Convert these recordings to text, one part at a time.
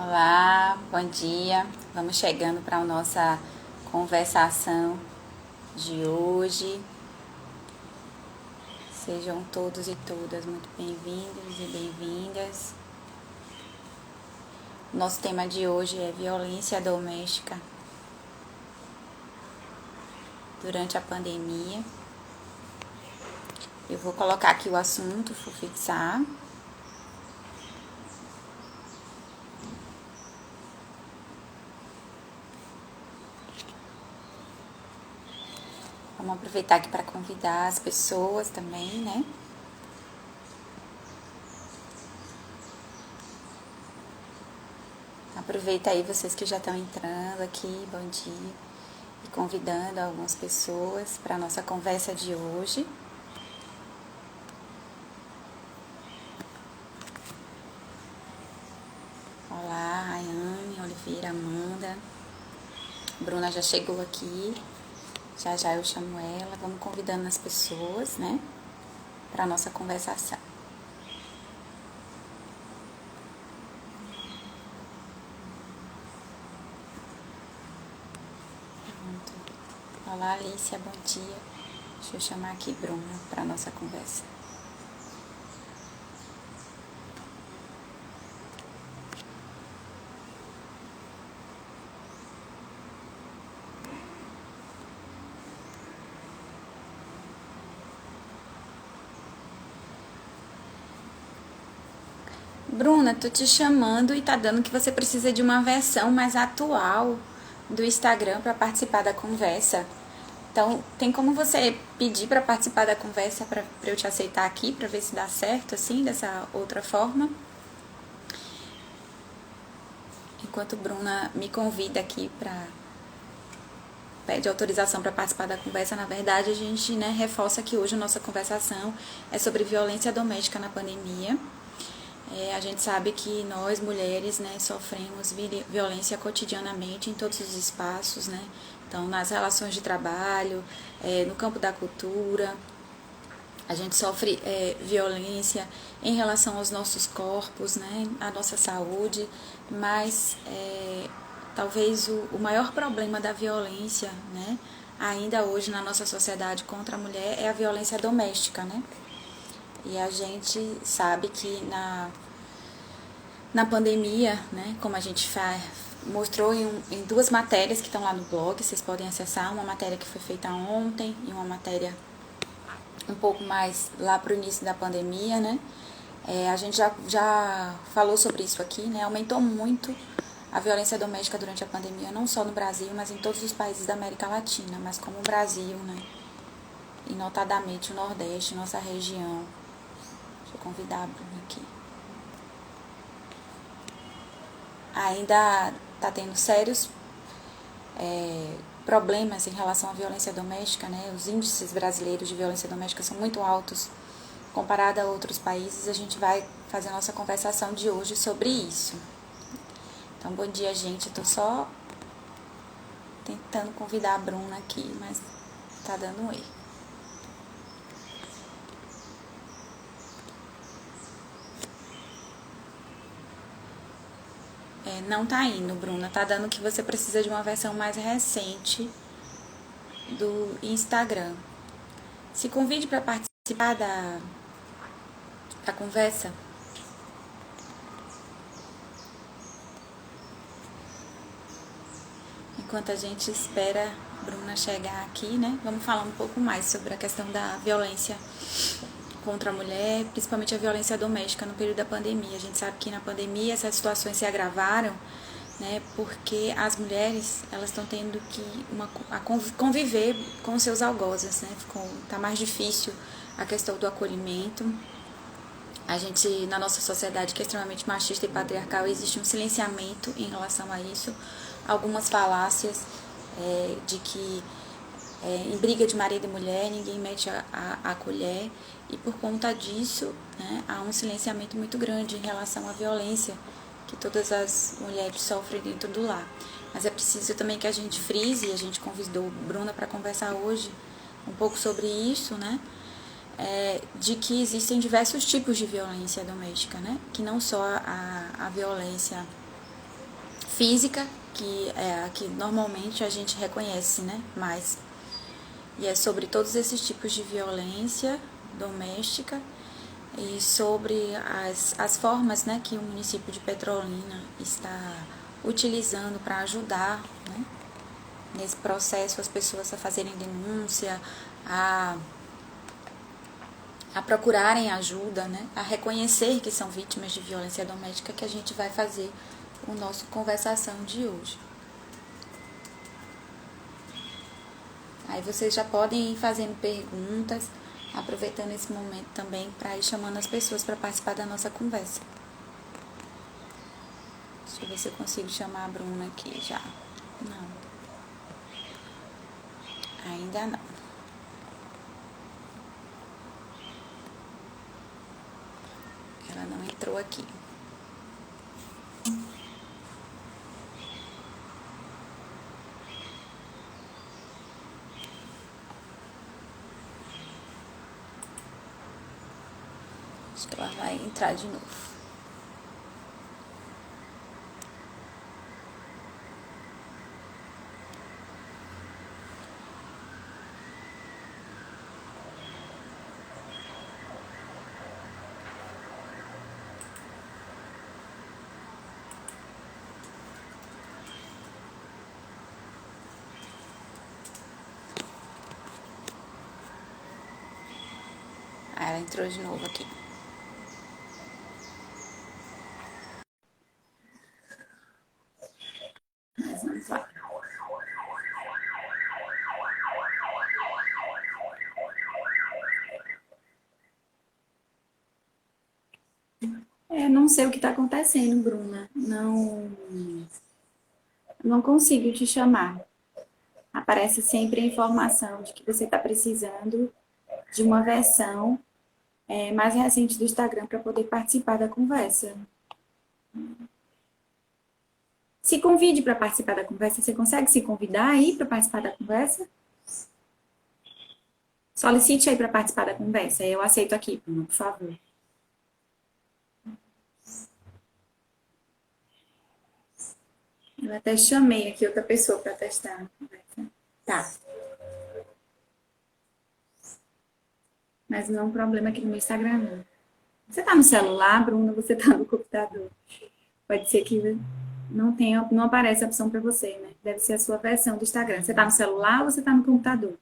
Olá, bom dia. Vamos chegando para a nossa conversação de hoje. Sejam todos e todas muito bem-vindos e bem-vindas. Nosso tema de hoje é violência doméstica durante a pandemia. Eu vou colocar aqui o assunto, vou fixar. Vamos aproveitar aqui para convidar as pessoas também, né? Aproveita aí vocês que já estão entrando aqui, bom dia, e convidando algumas pessoas para a nossa conversa de hoje. Olá, Rayane, Oliveira, Amanda. Bruna já chegou aqui. Já já eu chamo ela. Vamos convidando as pessoas, né? Para a nossa conversação. Pronto. Olá, Alicia, bom dia. Deixa eu chamar aqui Bruna para a nossa conversa. Bruna, tô te chamando e tá dando que você precisa de uma versão mais atual do Instagram para participar da conversa. Então, tem como você pedir para participar da conversa para eu te aceitar aqui, para ver se dá certo assim, dessa outra forma? Enquanto Bruna me convida aqui para pede autorização para participar da conversa, na verdade a gente, né, reforça que hoje a nossa conversação é sobre violência doméstica na pandemia. A gente sabe que nós, mulheres, né, sofremos violência cotidianamente em todos os espaços, né? Então, nas relações de trabalho, no campo da cultura, a gente sofre violência em relação aos nossos corpos, né, à nossa saúde, mas talvez o maior problema da violência, né, ainda hoje na nossa sociedade contra a mulher é a violência doméstica, né? E a gente sabe que na pandemia, né, como a gente mostrou em duas matérias que estão lá no blog, vocês podem acessar, uma matéria que foi feita ontem e uma matéria um pouco mais lá para o início da pandemia, né? A gente já falou sobre isso aqui, né? Aumentou muito a violência doméstica durante a pandemia, não só no Brasil, mas em todos os países da América Latina, mas como o Brasil, né? E notadamente o Nordeste, nossa região. Deixa eu convidar a Bruna aqui. Ainda está tendo sérios problemas em relação à violência doméstica, né? Os índices brasileiros de violência doméstica são muito altos comparado a outros países. A gente vai fazer a nossa conversação de hoje sobre isso. Então, bom dia, gente. Eu tô só tentando convidar a Bruna aqui, mas tá dando um erro. Não tá indo, Bruna. Tá dando que você precisa de uma versão mais recente do Instagram. Se convide para participar da conversa. Enquanto a gente espera a Bruna chegar aqui, né? Vamos falar um pouco mais sobre a questão da violência contra a mulher, principalmente a violência doméstica no período da pandemia. A gente sabe que na pandemia essas situações se agravaram, né, porque as mulheres elas estão tendo que conviver com seus algozes, né? Tá mais difícil a questão do acolhimento. A gente, na nossa sociedade que é extremamente machista e patriarcal, existe um silenciamento em relação a isso, algumas falácias de que em briga de marido e mulher ninguém mete a colher, e por conta disso, né, há um silenciamento muito grande em relação à violência que todas as mulheres sofrem dentro do lar. Mas é preciso também que a gente frise, e a gente convidou Bruna para conversar hoje um pouco sobre isso, né? De que existem diversos tipos de violência doméstica, né? Que não só a violência física, que é a que normalmente a gente reconhece, né? Mais. E é sobre todos esses tipos de violência doméstica e sobre as formas, né, que o município de Petrolina está utilizando para ajudar, né, nesse processo as pessoas a fazerem denúncia, a procurarem ajuda, né, a reconhecer que são vítimas de violência doméstica, que a gente vai fazer o nosso conversação de hoje. Aí vocês já podem ir fazendo perguntas, aproveitando esse momento também para ir chamando as pessoas para participar da nossa conversa. Deixa eu ver se eu consigo chamar a Bruna aqui já. Não. Ainda não. Ela não entrou aqui. Acho que ela vai entrar de novo. Ah, ela entrou de novo aqui. Mas não vai. Não sei o que está acontecendo, Bruna. Não consigo te chamar. Aparece sempre a informação de que você está precisando de uma versão mais recente do Instagram para poder participar da conversa. Se convide para participar da conversa. Você consegue se convidar aí para participar da conversa? Solicite aí para participar da conversa. Eu aceito aqui, Bruno, por favor. Eu até chamei aqui outra pessoa para testar a conversa. Tá. Mas não é um problema aqui no meu Instagram, não. Você tá no celular, Bruno, ou você tá no computador? Pode ser que não aparece a opção para você, né? Deve ser a sua versão do Instagram. Você tá no celular ou você tá no computador?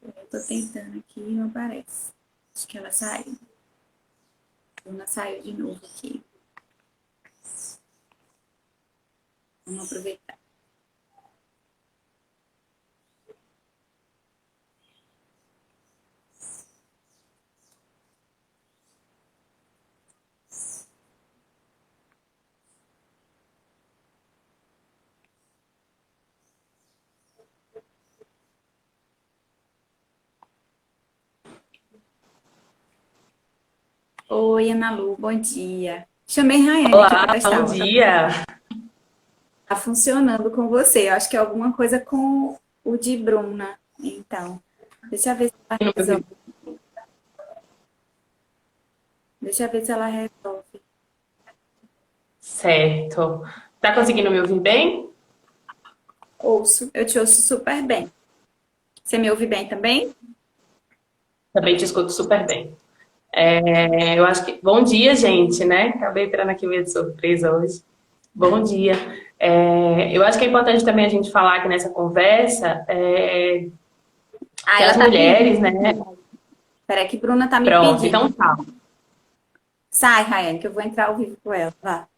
Eu tô tentando aqui e não aparece. Acho que ela saiu. A Bruna saiu de novo aqui. Vamos aproveitar. Oi, Ana Lu, bom dia. Chamei Raiane aqui para Olá, testar. bom dia. Tá funcionando com você. Eu acho que é alguma coisa com o de Bruna. Então, deixa eu ver se ela resolve. Deixa eu ver se ela resolve. Certo. Tá conseguindo me ouvir bem? Ouço. Eu te ouço super bem. Você me ouve bem também? Também te escuto super bem. Eu acho que. Bom dia, gente, né? Acabei entrando aqui meio de surpresa hoje. Bom dia. Eu acho que é importante também a gente falar aqui nessa conversa que Ela as tá mulheres, né? pedindo. Peraí que Bruna tá me Pronto, pedindo. então tá. Sai, Raiane, que eu vou entrar ao vivo com ela. Vá.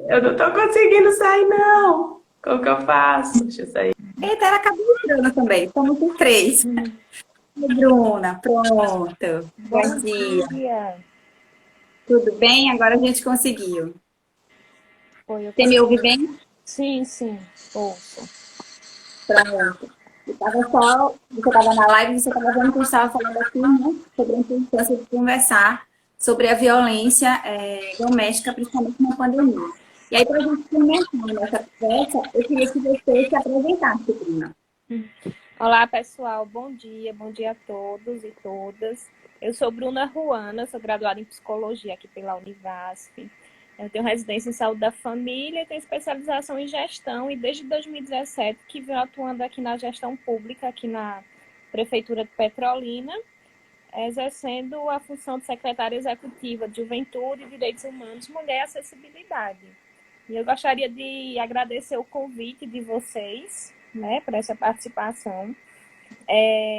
Eu não tô conseguindo sair, não. Como que eu faço? Deixa eu sair. Eita, ela acabou entrando também. Estamos com três. Bruna, pronto. Bom Bom dia. dia. Tudo bem? Agora a gente conseguiu. Oi, eu Você me ouve consegui. bem? Sim, ouço. Pronto. Você estava na live, você estava vendo que eu estava falando aqui, né, sobre a importância de conversar sobre a violência doméstica, principalmente na pandemia. E aí, para a gente começar a nossa conversa, eu queria que você se apresentasse, Bruna. Olá, pessoal. Bom dia a todos e todas. Eu sou Bruna Ruana, sou graduada em Psicologia aqui pela Univasf. Eu tenho residência em Saúde da Família e tenho especialização em Gestão e desde 2017 que venho atuando aqui na gestão pública, aqui na Prefeitura de Petrolina, exercendo a função de secretária executiva de Juventude, Direitos Humanos, Mulher e Acessibilidade. E eu gostaria de agradecer o convite de vocês, né, para essa participação.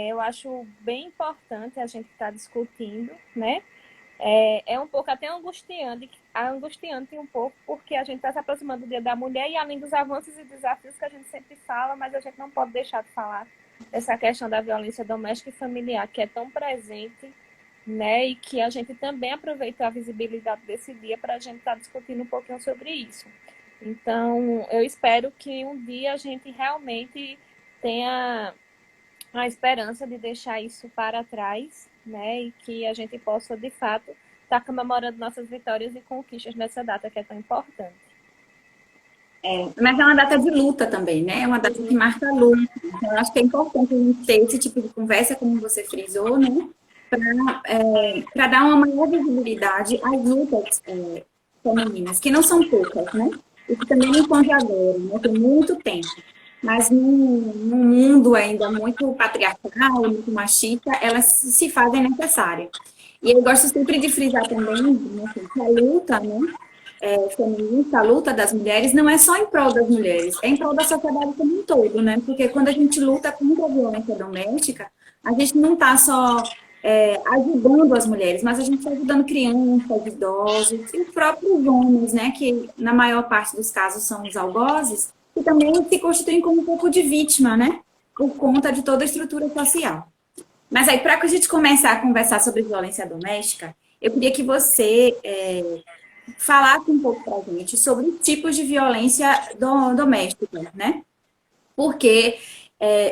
Eu acho bem importante a gente estar discutindo, né? É um pouco até angustiante um pouco, porque a gente está se aproximando do Dia da Mulher e além dos avanços e desafios que a gente sempre fala, mas a gente não pode deixar de falar dessa questão da violência doméstica e familiar, que é tão presente, né? E que a gente também aproveitou a visibilidade desse dia para a gente estar discutindo um pouquinho sobre isso. Então, eu espero que um dia a gente realmente tenha a esperança de deixar isso para trás, né? E que a gente possa, de fato, estar comemorando nossas vitórias e conquistas nessa data que é tão importante. Mas é uma data de luta também, né? É uma data que marca a luta. Então, eu acho que é importante a gente ter esse tipo de conversa, como você frisou, né? Para dar uma maior visibilidade às lutas femininas, que não são poucas, né? E que também não são de agora, né? Tem muito tempo. Mas num mundo ainda muito patriarcal, muito machista, elas se fazem necessárias. E eu gosto sempre de frisar também, né, que a luta, né, feminista, a luta das mulheres não é só em prol das mulheres, é em prol da sociedade como um todo, né? Porque quando a gente luta contra a violência doméstica, a gente não está só ajudando as mulheres, mas a gente está ajudando crianças, idosos e os próprios homens, né? Que na maior parte dos casos são os algozes, que também se constituem como um pouco de vítima, né? Por conta de toda a estrutura social. Mas aí, para que a gente começar a conversar sobre violência doméstica, eu queria que você falasse um pouco para a gente sobre tipos de violência doméstica, né? Porque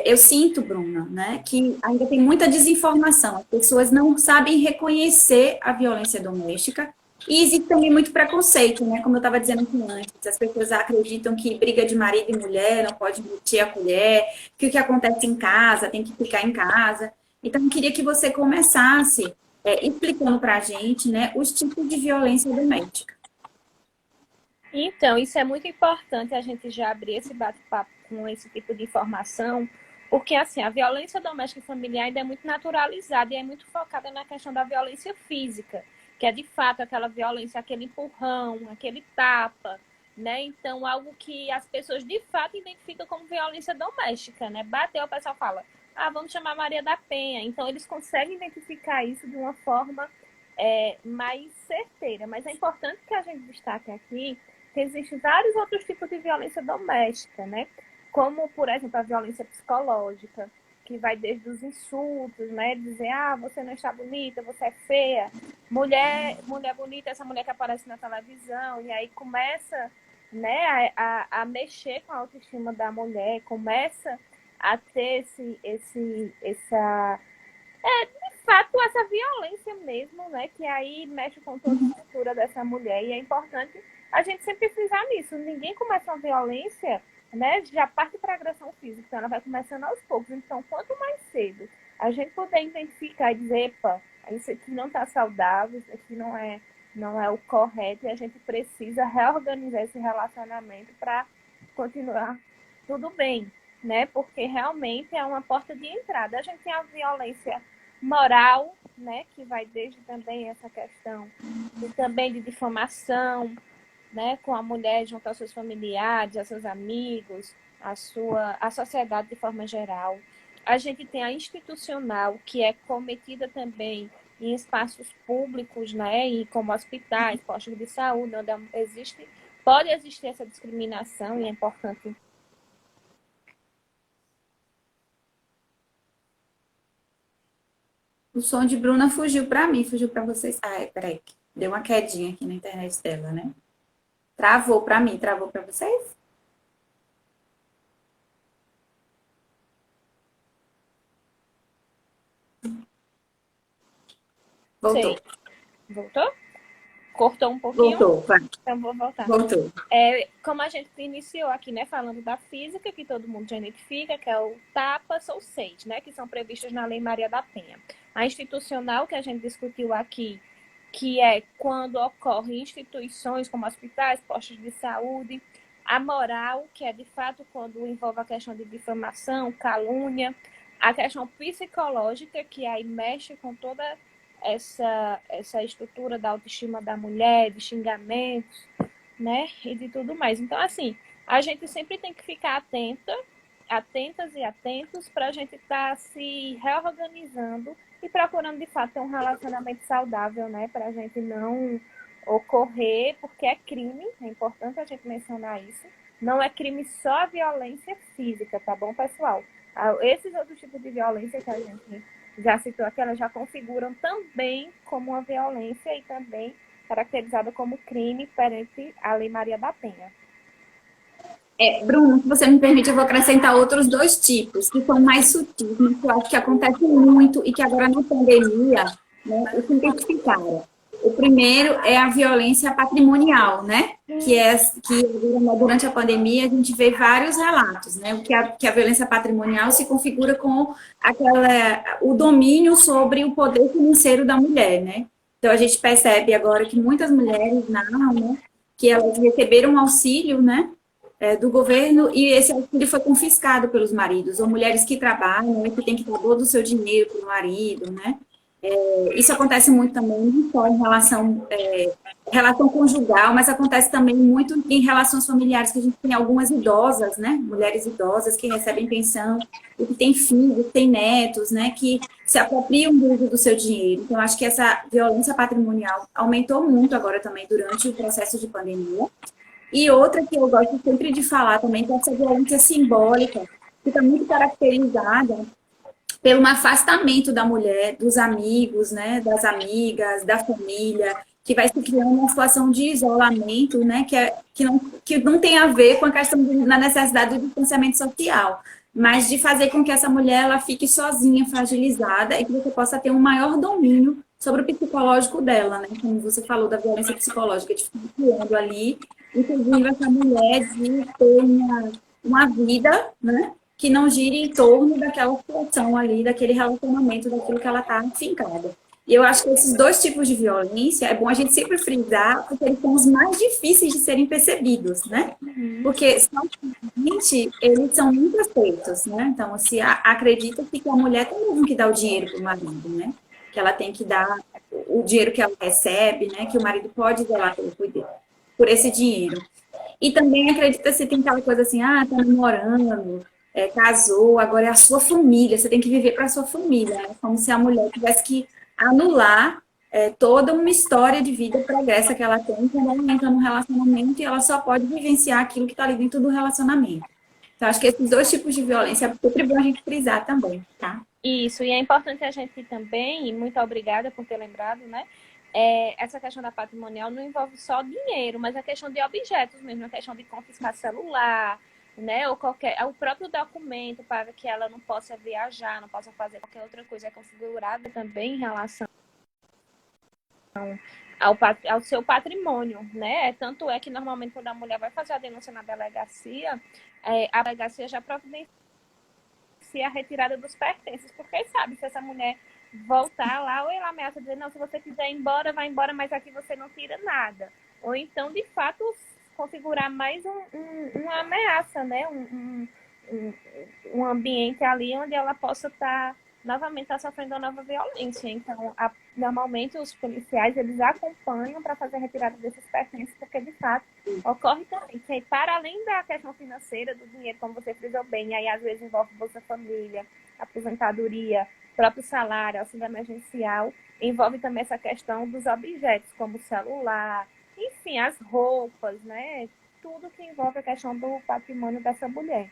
eu sinto, Bruna, né, que ainda tem muita desinformação. As pessoas não sabem reconhecer a violência doméstica e existe também muito preconceito, né? Como eu estava dizendo aqui antes, as pessoas acreditam que briga de marido e mulher não pode meter a colher, que o que acontece em casa tem que ficar em casa. Então, eu queria que você começasse explicando para a gente, né, os tipos de violência doméstica. Então, isso é muito importante a gente já abrir esse bate-papo com esse tipo de informação, porque assim, a violência doméstica e familiar ainda é muito naturalizada e é muito focada na questão da violência física, que é de fato aquela violência, aquele empurrão, aquele tapa, né? Então, algo que as pessoas de fato identificam como violência doméstica, né? Bateu, o pessoal fala, vamos chamar Maria da Penha. Então, eles conseguem identificar isso de uma forma mais certeira. Mas é importante que a gente destaque aqui que existem vários outros tipos de violência doméstica, né? Como, por exemplo, a violência psicológica, que vai desde os insultos, né? Dizer, você não está bonita, você é feia. Mulher bonita, essa mulher que aparece na televisão. E aí começa, né, a mexer com a autoestima da mulher, começa a ter de fato, essa violência mesmo, né? Que aí mexe com toda a estrutura dessa mulher. E é importante a gente sempre frisar nisso. Ninguém começa uma violência, né? Já parte para agressão física. Então, ela vai começando aos poucos. Então, quanto mais cedo a gente puder identificar e dizer, epa, isso aqui não está saudável, isso aqui não é o correto, e a gente precisa reorganizar esse relacionamento para continuar tudo bem, né? Porque realmente é uma porta de entrada. A gente tem a violência moral, né, que vai desde também essa questão também de difamação, né, com a mulher junto aos seus familiares, aos seus amigos, a sociedade de forma geral. A gente tem a institucional, que é cometida também em espaços públicos, né, e como hospitais, postos de saúde, onde pode existir essa discriminação e é importante. O som de Bruna fugiu para mim, fugiu para vocês. Peraí, deu uma quedinha aqui na internet dela, né? Travou para mim, travou para vocês? Voltou. Sei. Voltou? Cortou um pouquinho? Voltou, vai. Então, vou voltar. Voltou. Como a gente iniciou aqui, né, falando da física, que todo mundo já identifica, que é o TAPAS ou SEIT, né, que são previstos na Lei Maria da Penha. A institucional, que a gente discutiu aqui, que é quando ocorrem instituições como hospitais, postos de saúde. A moral, que é de fato quando envolve a questão de difamação, calúnia. A questão psicológica, que aí mexe com toda essa estrutura da autoestima da mulher, de xingamentos, né? E de tudo mais. Então, assim, a gente sempre tem que ficar atentas e atentos para a gente estar se reorganizando e procurando, de fato, ter um relacionamento saudável, né? Para a gente não ocorrer, porque é crime, é importante a gente mencionar isso. Não é crime só a violência física, tá bom, pessoal? Esses outros tipos de violência que a gente já citou aqui, elas já configuram também como uma violência e também caracterizada como crime perante a Lei Maria da Penha. Bruno, se você me permite, eu vou acrescentar outros dois tipos, que são mais sutis, mas que eu acho que acontecem muito e que agora na pandemia, né, se intensificaram. O primeiro é a violência patrimonial, né? Que durante a pandemia a gente vê vários relatos, né? Que a violência patrimonial se configura com o domínio sobre o poder financeiro da mulher, né? Então a gente percebe agora que muitas mulheres narram, né, que elas receberam um auxílio, né, do governo e esse auxílio foi confiscado pelos maridos, ou mulheres que trabalham, né, que têm que dar todo o seu dinheiro para o marido, né? Isso acontece muito também, não só em relação conjugal, mas acontece também muito em relações familiares, que a gente tem algumas idosas, né, mulheres idosas que recebem pensão, e que têm filhos, têm netos, né, que se apropriam do uso do seu dinheiro. Então, acho que essa violência patrimonial aumentou muito agora também durante o processo de pandemia. E outra que eu gosto sempre de falar também, que é essa violência simbólica, que está muito caracterizada pelo afastamento da mulher, dos amigos, né, das amigas, da família, que vai se criando uma situação de isolamento, né, que não tem a ver com a questão da necessidade do distanciamento social, mas de fazer com que essa mulher ela fique sozinha, fragilizada, e que você possa ter um maior domínio sobre o psicológico dela, né, como você falou da violência psicológica, de ficar criando ali, inclusive essa mulher de ter uma vida, né, que não gire em torno daquela situação ali, daquele relacionamento, daquilo que ela está afincada. E eu acho que esses dois tipos de violência, é bom a gente sempre frisar, porque eles são os mais difíceis de serem percebidos, né? Porque, socialmente, eles são muito aceitos, né? Então, se acredita-se que a mulher tem mesmo que dar o dinheiro para o marido, né? Que ela tem que dar o dinheiro que ela recebe, né? Que o marido pode zelar por esse dinheiro. E também acredita-se, tem aquela coisa assim, tá namorando, casou, agora é a sua família, você tem que viver para a sua família, né? Como se a mulher tivesse que anular toda uma história de vida pregressa que ela tem quando ela entra no relacionamento e ela só pode vivenciar aquilo que está ali dentro do relacionamento. Então, acho que esses dois tipos de violência é sempre bom a gente frisar também, tá? Isso, e é importante a gente também, e muito obrigada por ter lembrado, né? Essa questão da patrimonial não envolve só dinheiro, mas a questão de objetos mesmo, a questão de confiscar celular, né, ou o próprio documento para que ela não possa viajar, não possa fazer qualquer outra coisa, é configurado também em relação ao seu patrimônio, né? Tanto é que normalmente quando a mulher vai fazer a denúncia na delegacia, a delegacia já providencia a retirada dos pertences, porque sabe, se essa mulher voltar lá, ou ela ameaça dizer, não, se você quiser ir embora, vai embora, mas aqui você não tira nada. Ou então, de fato, configurar mais uma ameaça, né? Um ambiente ali onde ela possa estar novamente sofrendo uma nova violência. Então, normalmente os policiais eles acompanham para fazer a retirada desses pertences, porque de fato ocorre também que para além da questão financeira do dinheiro, como você frisou bem, e aí às vezes envolve Bolsa Família, aposentadoria, próprio salário, auxílio emergencial, envolve também essa questão dos objetos, como o celular, enfim, as roupas, né? Tudo que envolve a questão do patrimônio dessa mulher.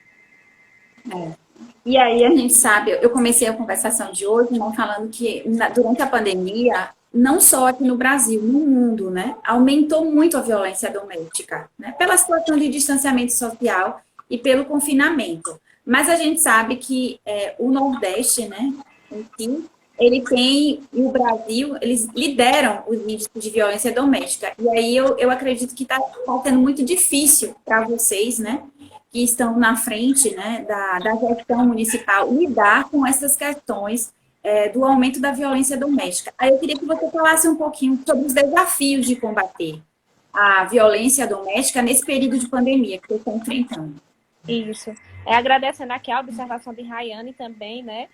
E aí a gente sabe, eu comecei a conversação de hoje, né, falando que durante a pandemia, não só aqui no Brasil, no mundo, né, aumentou muito a violência doméstica, né, pela situação de distanciamento social e pelo confinamento. Mas a gente sabe que o Nordeste, né, em si, ele tem, e o Brasil, eles lideram os índices de violência doméstica. E aí eu acredito que está sendo muito difícil para vocês, né, que estão na frente, né, da gestão municipal, lidar com essas questões do aumento da violência doméstica. Aí eu queria que você falasse um pouquinho sobre os desafios de combater a violência doméstica nesse período de pandemia que vocês estão enfrentando. Isso. Agradecendo aqui a observação de Rayane também, né?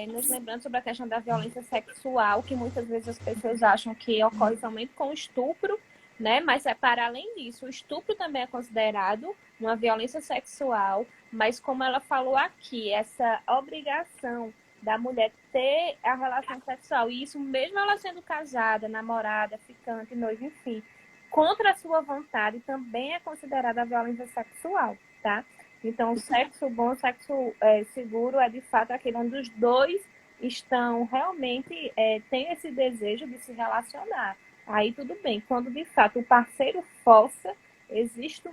Nos lembrando sobre a questão da violência sexual, que muitas vezes as pessoas acham que ocorre somente com estupro, né? Mas para além disso, o estupro também é considerado uma violência sexual, mas como ela falou aqui, essa obrigação da mulher ter a relação sexual, e isso mesmo ela sendo casada, namorada, ficante, noiva, enfim, contra a sua vontade, também é considerada violência sexual, tá? Então, o sexo bom, o sexo seguro é de fato aquele onde os dois estão realmente, têm esse desejo de se relacionar. Aí tudo bem. Quando de fato o parceiro força, existe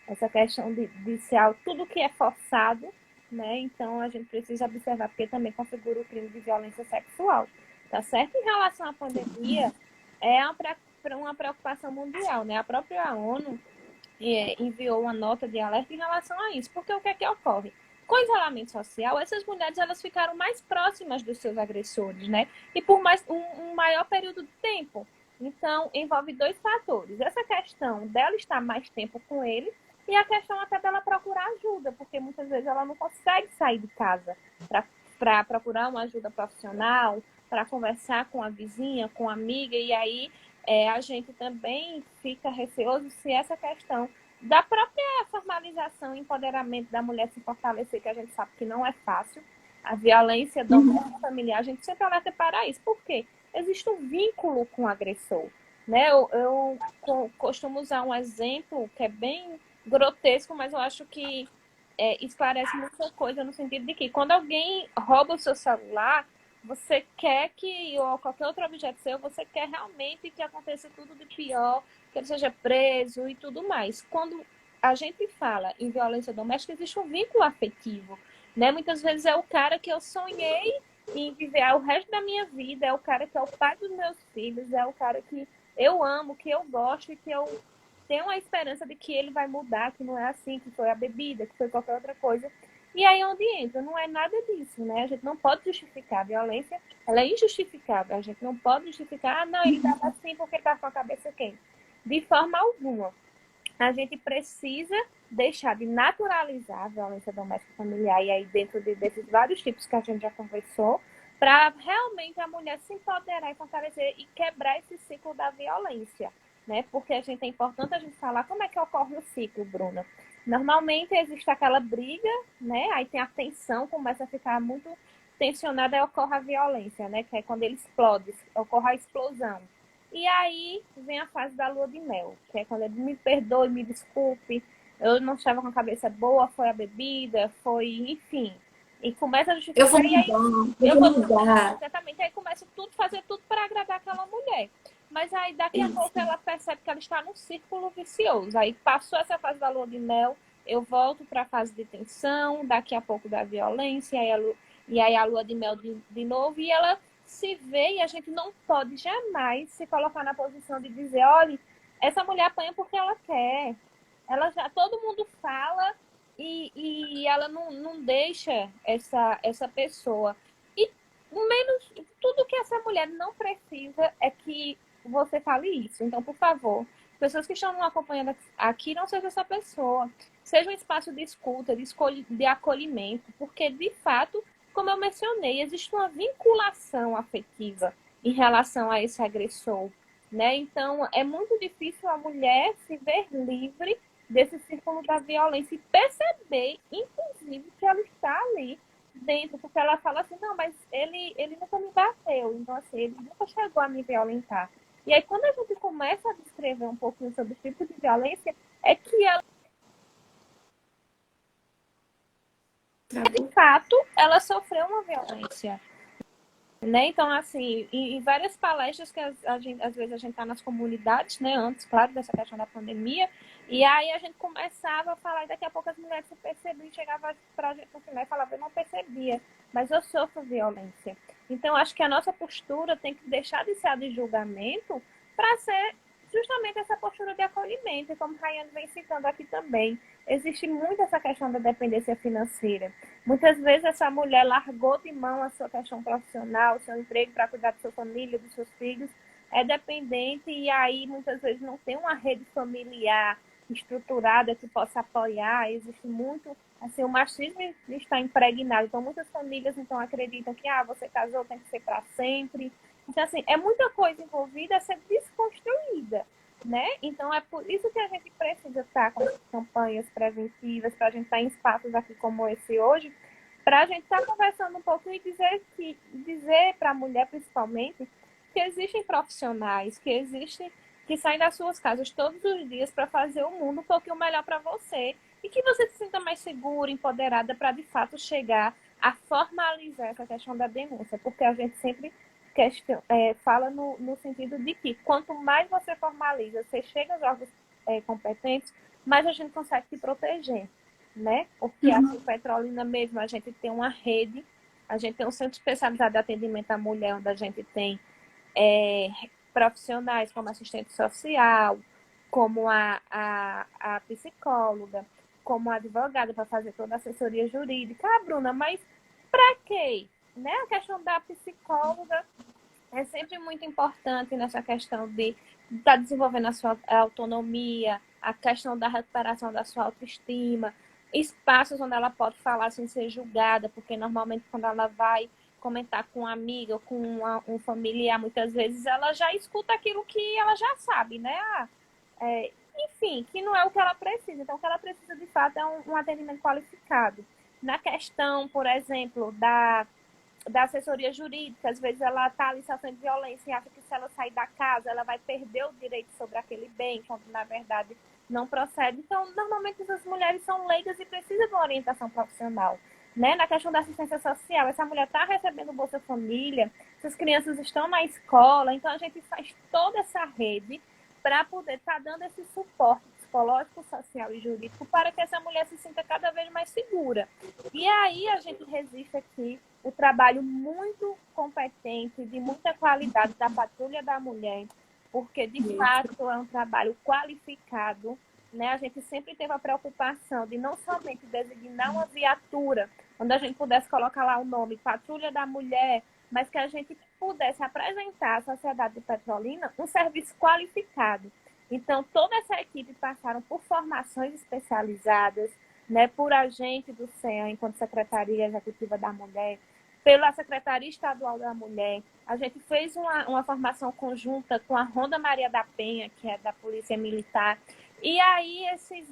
essa questão de ser algo, tudo que é forçado, né? Então a gente precisa observar, porque também configura o crime de violência sexual. Tá certo? Em relação à pandemia, é uma preocupação mundial, né? A própria ONU enviou uma nota de alerta em relação a isso, porque o que é que ocorre? Com o isolamento social, essas mulheres elas ficaram mais próximas dos seus agressores, né? E por mais um maior período de tempo. Então, envolve dois fatores. Essa questão dela estar mais tempo com ele e a questão até dela procurar ajuda, porque muitas vezes ela não consegue sair de casa para procurar uma ajuda profissional, para conversar com a vizinha, com a amiga, e aí a gente também fica receoso se essa questão da própria formalização e empoderamento da mulher se fortalecer, que a gente sabe que não é fácil. A violência doméstica familiar, a gente sempre alerta para isso. Por quê? Existe um vínculo com o agressor. Né? Eu costumo usar um exemplo que é bem grotesco, mas eu acho que esclarece muita coisa no sentido de que quando alguém rouba o seu celular, você quer que, ou qualquer outro objeto seu, você quer realmente que aconteça tudo de pior, que ele seja preso e tudo mais. Quando a gente fala em violência doméstica, existe um vínculo afetivo, né? Muitas vezes é o cara que eu sonhei em viver o resto da minha vida, é o cara que é o pai dos meus filhos, é o cara que eu amo, que eu gosto e que eu tenho a esperança de que ele vai mudar, que não é assim, que foi a bebida, que foi qualquer outra coisa. E aí onde entra, não é nada disso, né? A gente não pode justificar a violência, ela é injustificável. A gente não pode justificar, não, ele estava assim porque estava com a cabeça quente. De forma alguma. A gente precisa deixar de naturalizar a violência doméstica familiar, e aí dentro desses vários tipos que a gente já conversou, para realmente a mulher se empoderar e fortalecer e quebrar esse ciclo da violência, né? Porque é importante a gente falar como é que ocorre o ciclo, Bruna. Normalmente existe aquela briga, né? Aí tem a tensão, começa a ficar muito tensionada e ocorre a violência, né? Que é quando ele explode, ocorre a explosão. E aí vem a fase da lua de mel, que é quando ele me perdoe, me desculpe, eu não estava com a cabeça boa, foi a bebida, foi, enfim. E começa a justificar. Eu vou e aí, mudar, eu vou mudar. exatamente, aí começa fazer tudo para agradar aquela mulher. Mas aí daqui a pouco ela percebe que ela está num círculo vicioso. Aí passou essa fase da lua de mel, eu volto para a fase de tensão, daqui a pouco da violência, e aí a lua de mel de novo, e ela se vê, e a gente não pode jamais se colocar na posição de dizer, olha, essa mulher apanha porque ela quer. Ela já, todo mundo fala e ela não deixa essa pessoa. E menos tudo que essa mulher não precisa é que você fale isso. Então, por favor, pessoas que estão acompanhando aqui, não seja essa pessoa. Seja um espaço de escuta, de acolhimento, porque, de fato, como eu mencionei, existe uma vinculação afetiva em relação a esse agressor, né? Então, é muito difícil a mulher se ver livre desse círculo da violência e perceber, inclusive, que ela está ali dentro, porque ela fala assim, não, mas ele nunca me bateu, então, assim, ele nunca chegou a me violentar. E aí, quando a gente começa a descrever um pouquinho sobre o tipo de violência, é que ela, de fato, ela sofreu uma violência. Né? Então, assim, em várias palestras que às vezes a gente está nas comunidades, né? Antes, claro, dessa questão da pandemia, E aí a gente começava a falar, e daqui a pouco as mulheres se percebiam, chegava pra gente no final e falava, eu não percebia, mas eu sofro violência. Então, acho que a nossa postura tem que deixar de ser a de julgamento para ser justamente essa postura de acolhimento. E como a Rayane vem citando aqui também, existe muito essa questão da dependência financeira. Muitas vezes essa mulher largou de mão a sua questão profissional, o seu emprego para cuidar da sua família, dos seus filhos, é dependente e aí muitas vezes não tem uma rede familiar estruturada que possa apoiar. Existe muito, assim, o machismo está impregnado. Então, muitas famílias então acreditam que você casou, tem que ser para sempre. Então, assim, é muita coisa envolvida a ser desconstruída, né? Então, é por isso que a gente precisa estar com campanhas preventivas, para a gente estar em espaços aqui como esse hoje, para a gente estar conversando um pouco e dizer para a mulher, principalmente, que existem profissionais, que saem das suas casas todos os dias para fazer o mundo um pouquinho melhor para você e que você se sinta mais segura, empoderada para de fato chegar a formalizar essa questão da denúncia, porque a gente sempre fala no sentido de que quanto mais você formaliza, você chega aos órgãos competentes, mais a gente consegue se proteger, né? Porque aqui em Petrolina mesmo a gente tem uma rede, a gente tem um centro especializado de atendimento à mulher, onde a gente tem profissionais como assistente social, como a psicóloga, como a advogada para fazer toda a assessoria jurídica. Bruna, mas para quê? Né? A questão da psicóloga é sempre muito importante nessa questão de estar desenvolvendo a sua autonomia, a questão da recuperação da sua autoestima, espaços onde ela pode falar sem ser julgada, porque normalmente quando ela vai comentar com uma amiga ou com um familiar, muitas vezes ela já escuta aquilo que ela já sabe, né? Enfim, que não é o que ela precisa. Então, o que ela precisa, de fato, é um atendimento qualificado. Na questão, por exemplo, da assessoria jurídica, às vezes ela está ali sofrendo violência e acha que se ela sair da casa, ela vai perder o direito sobre aquele bem, quando na verdade não procede. Então, normalmente as mulheres são leigas e precisam de uma orientação profissional. Né? Na questão da assistência social, essa mulher está recebendo Bolsa Família, essas crianças estão na escola, então a gente faz toda essa rede para poder estar dando esse suporte psicológico, social e jurídico para que essa mulher se sinta cada vez mais segura. E aí a gente resiste aqui o trabalho muito competente, de muita qualidade da Patrulha da Mulher, porque de fato é um trabalho qualificado, né? A gente sempre teve a preocupação de não somente designar uma viatura, onde a gente pudesse colocar lá o nome Patrulha da Mulher, mas que a gente pudesse apresentar à sociedade de Petrolina um serviço qualificado. Então, toda essa equipe passaram por formações especializadas, né, por agente do CEAM, enquanto Secretaria Executiva da Mulher, pela Secretaria Estadual da Mulher. A gente fez uma formação conjunta com a Ronda Maria da Penha, que é da Polícia Militar. E aí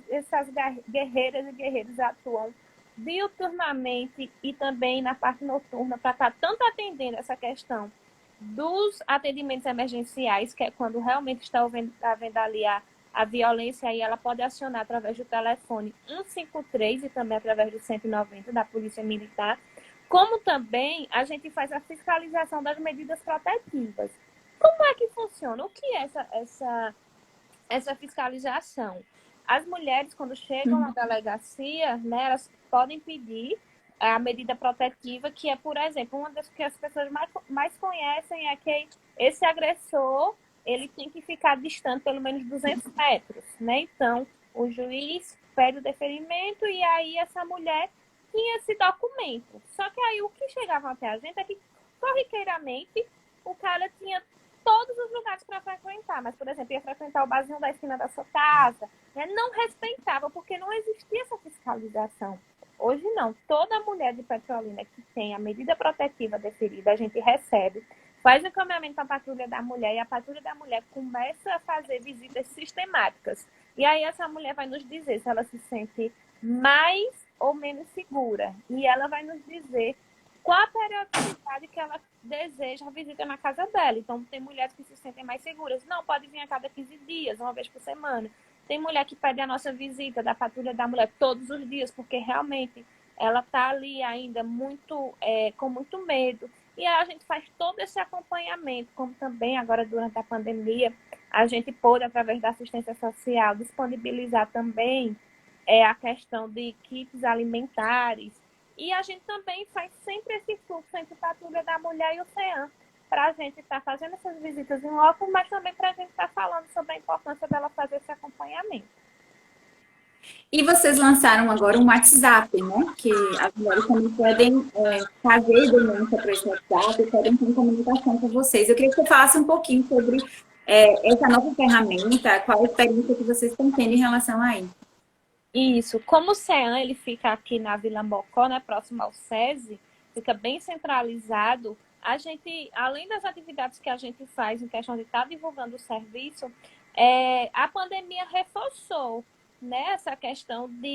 essas guerreiras e guerreiros atuam diuturnamente e também na parte noturna para estar tanto atendendo essa questão dos atendimentos emergenciais, que é quando realmente está havendo ali a violência, aí ela pode acionar através do telefone 153 e também através do 190 da Polícia Militar, como também a gente faz a fiscalização das medidas protetivas. Como é que funciona? O que é essa fiscalização? As mulheres, quando chegam na delegacia, né, elas podem pedir a medida protetiva, que é, por exemplo, uma das que as pessoas mais conhecem é que esse agressor ele tem que ficar distante pelo menos 200 metros, né? Então, o juiz pede o deferimento e aí essa mulher tinha esse documento. Só que aí o que chegava até a gente é que, corriqueiramente, o cara tinha todos os lugares para frequentar, mas, por exemplo, ia frequentar o barzinho da esquina da sua casa, né? Não respeitava, porque não existia essa fiscalização. Hoje não, toda mulher de Petrolina que tem a medida protetiva deferida, a gente recebe, faz o encaminhamento para a Patrulha da Mulher e a Patrulha da Mulher começa a fazer visitas sistemáticas. E aí essa mulher vai nos dizer se ela se sente mais ou menos segura. E ela vai nos dizer qual a periodicidade que ela deseja a visita na casa dela. Então, tem mulheres que se sentem mais seguras. Não, pode vir a cada 15 dias, uma vez por semana. Tem mulher que pede a nossa visita da Patrulha da Mulher todos os dias, porque realmente ela está ali ainda com muito medo. E aí a gente faz todo esse acompanhamento, como também agora durante a pandemia, A gente pôde, através da assistência social, disponibilizar também a questão de kits alimentares. E a gente também faz sempre esse fluxo entre Patrulha da Mulher e o CEAM, para a gente estar fazendo essas visitas em loco, mas também para a gente estar falando sobre a importância dela fazer esse acompanhamento. E vocês lançaram agora um WhatsApp, né? Que as mulheres também podem fazer denúncia para esse WhatsApp e podem ter comunicação com vocês. Eu queria que você falasse um pouquinho sobre essa nova ferramenta, qual a experiência que vocês estão tendo em relação a isso. Isso. Como o CEAM ele fica aqui na Vila Mocó, né, próximo ao SESI, fica bem centralizado, a gente, além das atividades que a gente faz em questão de estar divulgando o serviço, a pandemia reforçou, né, essa questão da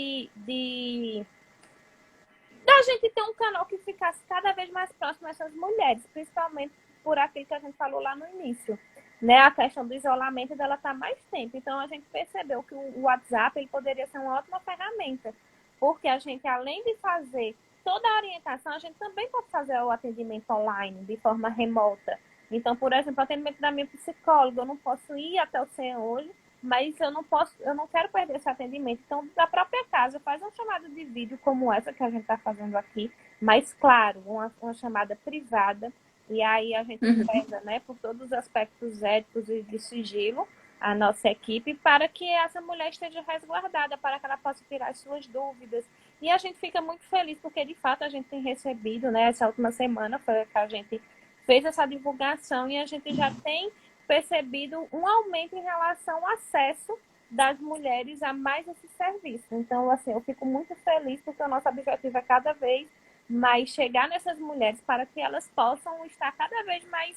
gente ter um canal que ficasse cada vez mais próximo dessas mulheres, principalmente por aquilo que a gente falou lá no início, né? A questão do isolamento dela estar mais tempo. Então a gente percebeu que o WhatsApp ele poderia ser uma ótima ferramenta, porque a gente, além de fazer toda a orientação, a gente também pode fazer o atendimento online, de forma remota. Então, por exemplo, o atendimento da minha psicóloga, eu não posso ir até o CEAM hoje, mas eu não quero perder esse atendimento. Então, da própria casa, faz uma chamada de vídeo como essa que a gente está fazendo aqui, mas, claro, uma chamada privada, e aí a gente pesa, né, por todos os aspectos éticos e de sigilo, a nossa equipe, para que essa mulher esteja resguardada, para que ela possa tirar as suas dúvidas. E a gente fica muito feliz, porque, de fato, a gente tem recebido, né, essa última semana foi que a gente fez essa divulgação e a gente já tem percebido um aumento em relação ao acesso das mulheres a mais esse serviço. Então, assim, eu fico muito feliz porque o nosso objetivo é cada vez mais chegar nessas mulheres para que elas possam estar cada vez mais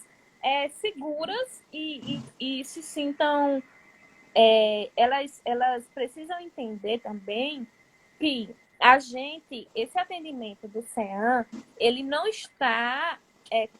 seguras e se sintam... elas precisam entender também que esse atendimento do CEAM, ele não está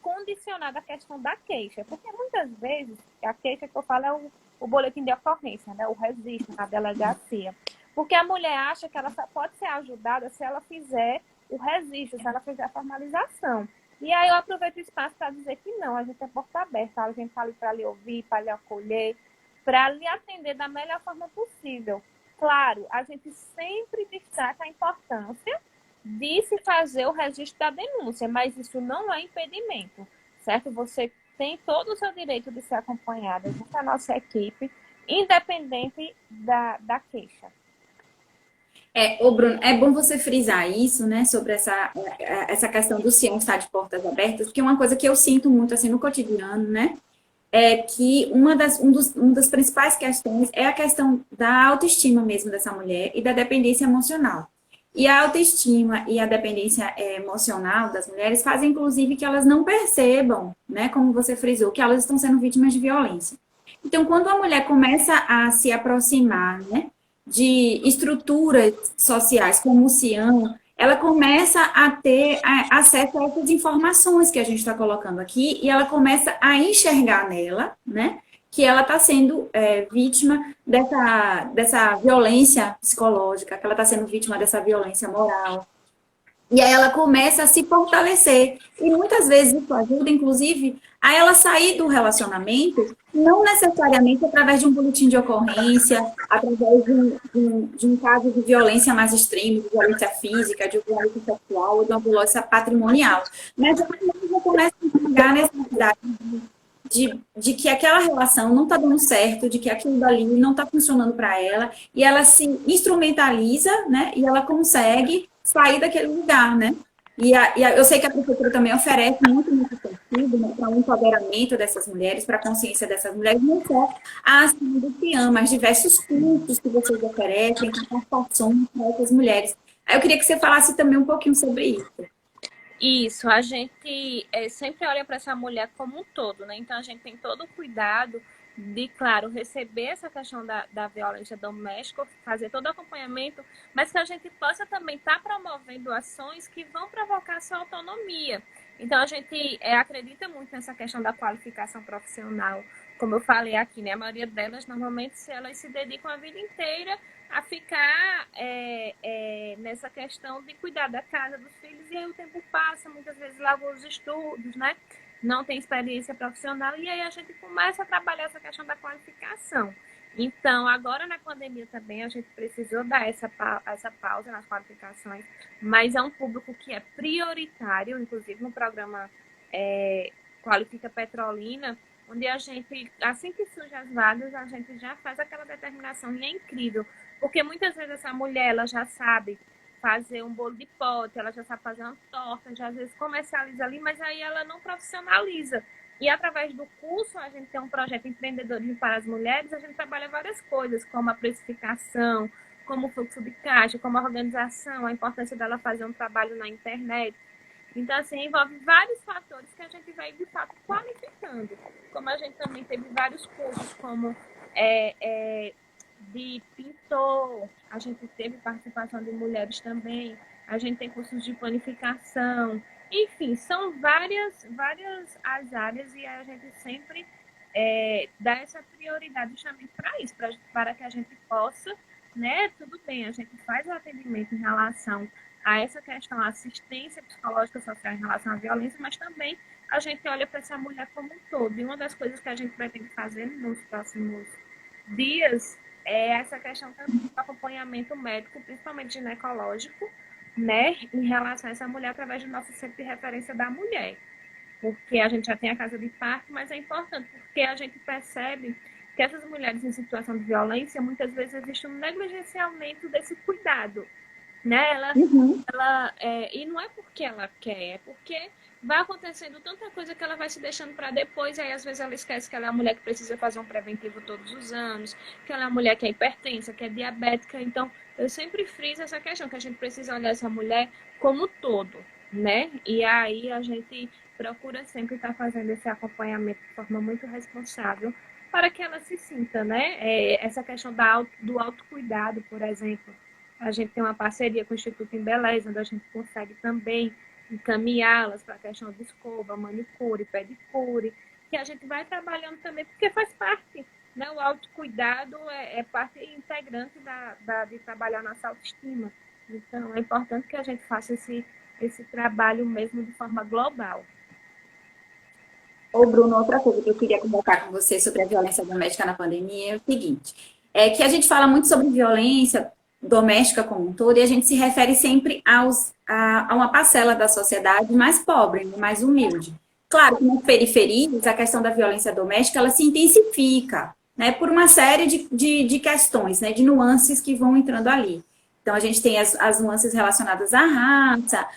condicionado à questão da queixa, porque muitas vezes a queixa que eu falo é o boletim de ocorrência, né, o registro na delegacia, porque a mulher acha que ela só pode ser ajudada se ela fizer o registro, se ela fizer a formalização. E aí eu aproveito o espaço para dizer que não, a gente é porta aberta, a gente está ali para lhe ouvir, para lhe acolher, para lhe atender da melhor forma possível. Claro, a gente sempre destaca a importância de se fazer o registro da denúncia, mas isso não é impedimento, certo? Você tem todo o seu direito de ser acompanhada junto à nossa equipe, independente da queixa. Ô Bruno, é bom você frisar isso, né, sobre essa questão do CIAM estar de portas abertas, porque uma coisa que eu sinto muito, assim, no cotidiano, né, é que uma das principais questões é a questão da autoestima mesmo dessa mulher e da dependência emocional. E a autoestima e a dependência emocional das mulheres fazem, inclusive, que elas não percebam, né, como você frisou, que elas estão sendo vítimas de violência. Então, quando a mulher começa a se aproximar, né, de estruturas sociais como o CIAM, ela começa a ter acesso a essas informações que a gente está colocando aqui e ela começa a enxergar nela, né, que ela está sendo vítima dessa violência psicológica, que ela está sendo vítima dessa violência moral. E aí ela começa a se fortalecer. E muitas vezes isso ajuda, inclusive, a ela sair do relacionamento, não necessariamente através de um boletim de ocorrência, através de um caso de violência mais extremo, de violência física, de violência sexual ou de uma violência patrimonial. Mas ela já começa a enxergar a necessidade de que aquela relação não está dando certo, de que aquilo dali não está funcionando para ela, e ela se instrumentaliza, né? E ela consegue sair daquele lugar, né? Eu sei que a prefeitura também oferece muito nesse sentido, né, para o empoderamento dessas mulheres, para a consciência dessas mulheres, não só a ação do FIAM, mas diversos cursos que vocês oferecem, capacitações para essas mulheres. Aí eu queria que você falasse também um pouquinho sobre isso. Isso, a gente sempre olha para essa mulher como um todo, né? Então a gente tem todo o cuidado de, claro, receber essa questão da violência doméstica, fazer todo o acompanhamento, mas que a gente possa também estar promovendo ações que vão provocar a sua autonomia. Então a gente acredita muito nessa questão da qualificação profissional. Como eu falei aqui, né? A maioria delas, normalmente, elas se dedicam a vida inteira a ficar nessa questão de cuidar da casa, dos filhos, e aí o tempo passa, muitas vezes largam os estudos, né? não tem experiência profissional, e aí a gente começa a trabalhar essa questão da qualificação. Então, agora na pandemia também a gente precisou dar essa pausa nas qualificações, mas é um público que é prioritário, inclusive no programa Qualifica Petrolina, onde a gente, assim que surgem as vagas, a gente já faz aquela determinação, e é incrível, porque muitas vezes essa mulher, ela já sabe fazer um bolo de pote, ela já sabe fazer uma torta, já às vezes comercializa ali, mas aí ela não profissionaliza. E através do curso, a gente tem um projeto Empreendedorismo para as Mulheres, a gente trabalha várias coisas, como a precificação, como o fluxo de caixa, como a organização, a importância dela fazer um trabalho na internet. Então, assim, envolve vários fatores que a gente vai, de fato, qualificando. Como a gente também teve vários cursos, como de pintor, a gente teve participação de mulheres também, a gente tem cursos de panificação, enfim, são várias as áreas e a gente sempre dá essa prioridade justamente para isso, para que a gente possa, né, tudo bem, a gente faz o atendimento em relação a essa questão, a assistência psicológica social em relação à violência, mas também a gente olha para essa mulher como um todo. E uma das coisas que a gente pretende fazer nos próximos dias é essa questão também do acompanhamento médico, principalmente ginecológico, né, em relação a essa mulher através do nosso centro de referência da mulher. Porque a gente já tem a casa de parto, mas é importante porque a gente percebe que essas mulheres em situação de violência, muitas vezes existe um negligenciamento desse cuidado, né? Uhum. E não é porque ela quer, é porque vai acontecendo tanta coisa que ela vai se deixando para depois, e aí às vezes ela esquece que ela é uma mulher que precisa fazer um preventivo todos os anos, que ela é uma mulher que é hipertensa, que é diabética. Então, eu sempre friso essa questão, que a gente precisa olhar essa mulher como todo, né? E aí a gente procura sempre estar fazendo esse acompanhamento de forma muito responsável para que ela se sinta, né? Essa questão do autocuidado, por exemplo. A gente tem uma parceria com o Instituto Embeleza, onde a gente consegue também encaminhá-las para a questão de escova, manicure, pedicure, que a gente vai trabalhando também, porque faz parte, né? O autocuidado é parte integrante de trabalhar nossa autoestima. Então, é importante que a gente faça esse trabalho mesmo de forma global. Ô, Bruno, outra coisa que eu queria conversar com você sobre a violência doméstica na pandemia é o seguinte: é que a gente fala muito sobre violência doméstica como um todo e a gente se refere sempre a uma parcela da sociedade mais pobre, né, mais humilde. Claro que nas periferias a questão da violência doméstica ela se intensifica, né, por uma série de questões, né, de nuances que vão entrando ali. Então a gente tem as nuances relacionadas à raça,